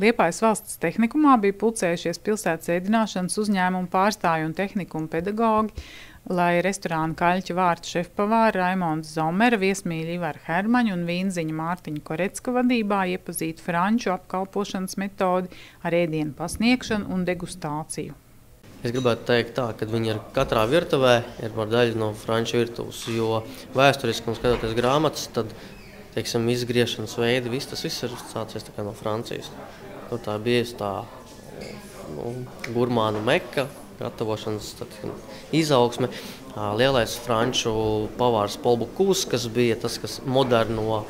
Liepājas valsts tehnikumā bija pulcējušies pilsētas ēdināšanas uzņēmumu pārstāvji un tehnikuma pedagogi, lai restorāna Kaļķu vārtu šefpavāra Raimonda Zomera, viesmīļa Ivara Hermaņa un vīnziņa Mārtiņa Korecka vadībā iepazītu franču apkalpošanas metodi ar ēdienu pasniegšanu un degustāciju. Es gribētu teikt tā, ka viņi ir katrā virtuvē, ir par daļu no franču virtuves, jo vēsturiski un skatoties grāmatas, tad, teiksim, izgriešanas veidi, tas viss ir sācies no Francijas. Tur tā bijusi tā gurmānu meka, gatavošanas izaugsme. Lielais franču pavārs Paul Bocuse, kas bija tas, kas moderno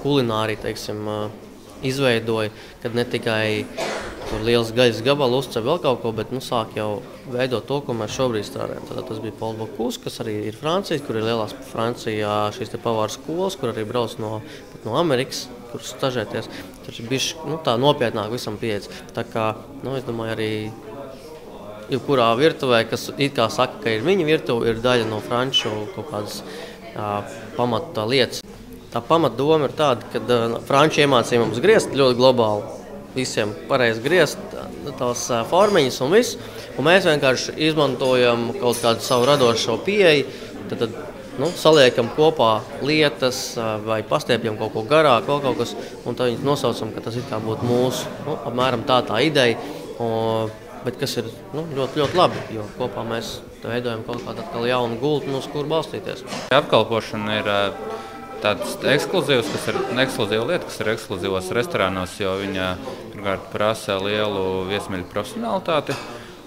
kulināriju, teiksim, izveidoja, kad ne tikai tur liels gaļas gabalu uzcep vēl kaut ko, bet sāk jau veidot to, ko mēs šobrīd strādājam. Tātad tas bija Paul Bocuse, kas arī ir Francijas, kur ir lielās Francijā šīs pavāra skolas, kur arī brauc no Amerikas, kur stažēties. Tur ir bišķi tā nopietnāk visam pieeja. Tā kā, es domāju, arī jebkurā virtuvē, kas it kā saka, ka ir viņa virtuve, ir daļa no franču kaut kādas pamata lietas. Tā pamatdoma ir tāda, ka franči iemācīja mums griezt ļoti globāli, visiem pareizi griezt tās formiņas un viss, un mēs vienkārši izmantojam kaut kādu savu radošo pieeju, tad saliekam kopā lietas vai pastiepjam kaut ko garāk, vēl kaut kas, un tad viņus nosaucam, ka tas it kā būtu mūsu, apmēram tā ideja, bet kas ir ļoti, ļoti labi, jo kopā mēs veidojam kaut kādu atkal jaunu gultu, uz kuru balstīties. Apkalpošana ir tāds ekskluzīvs, ekskluzīva lieta, kas ir ekskluzīvos restorānos, jo viņa pirmkārt prasa lielu viesmīļu profesionalitāti,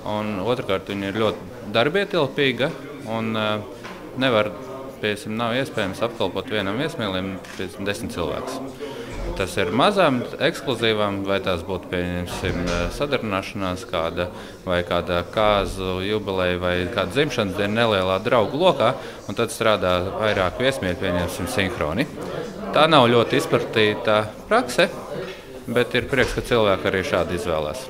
un otrkārt viņa ir ļoti darbietilpīga, un nav iespējams apkalpot vienam viesmīlim 10 cilvēkus. Tas ir mazām, ekskluzīvām, vai tās būtu, pieņemsim, sadarbināšanās kāda, vai kāda kāzu jubileja, vai kāda dzimšanas diena nelielā draugu lokā, un tad strādā vairāk viesmīļi, pieņemsim, sinhroni. Tā nav ļoti izplatīta prakse, bet ir prieks, ka cilvēki arī šādi izvēlās.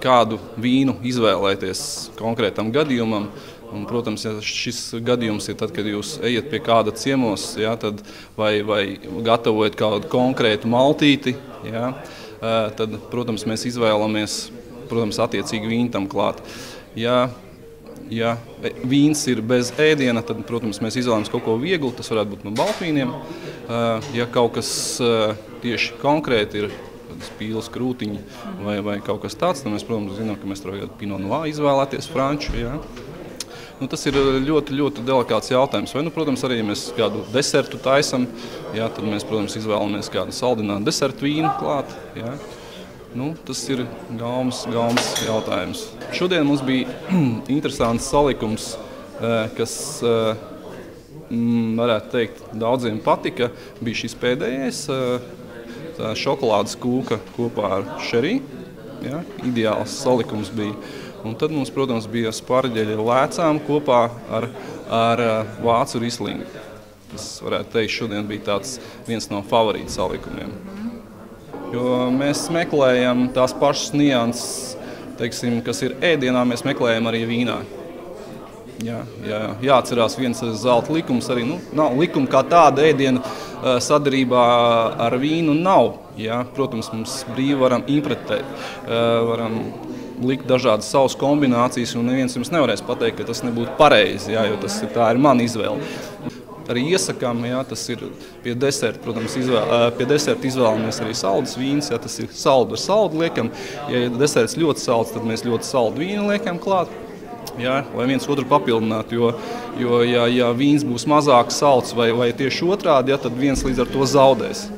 Kādu vīnu izvēlēties konkrētam gadījumam? Un, protams, ja šis gadījums ir tad, kad jūs ejat pie kāda ciemos, tad vai gatavojat kādu konkrētu maltīti, tad, protams, mēs izvēlamies, attiecīgi vīnu tam klāt. Ja vīns ir bez ēdiena, tad, protams, mēs izvēlamies kaut ko vieglu, tas varētu būt no baltvīniem. Ja kaut kas tieši konkrēti ir pīles krūtiņi vai kaut kas tāds, tad mēs, protams, zinām, ka mēs varētu Pinot Noir izvēlēties franču. Tas ir ļoti, ļoti delikāts jautājums. Vai, protams, arī ja mēs kādu desertu taisam, tad mēs, protams, izvēlamies kādu saldinātu desertu vīnu klāt. Tas ir gaumas jautājums. Šodien mums bija interesants salikums, kas, varētu teikt, daudziem patika. Bija šis pēdējais šokolādes kūka kopā ar šerī. Ideāls salikums bija. Un tad mums, protams, bija sparģeļi lēcām kopā ar vācu rislingu. Tas, varētu teikt, šodien bija viens no favorītu salikumiem. Jo mēs meklējam tās pašas nianses, teiksim, kas ir ēdienā, mēs meklējam arī vīnā. Jāatcerās viens zelta likums arī. Nav likuma kā tāda ēdiena sadarībā ar vīnu nav. Protams, mums brīvi varam interpretēt, varam likt dažādas savas kombinācijas, un neviens jums nevarēs pateikt, ka tas nebūtu pareizi, jo tā ir mana izvēle. Arī iesakām, tas ir pie deserta, protams, pie deserta izvēlamies arī saldus vīns, tas ir saldu ar saldu liekam. Ja deserts ļoti salds, tad mēs ļoti saldu vīnu liekam klāt, lai viens otru papildinātu, jo ja vīns būs mazāk salds vai tieši otrādi, tad viens līdz ar to zaudēs.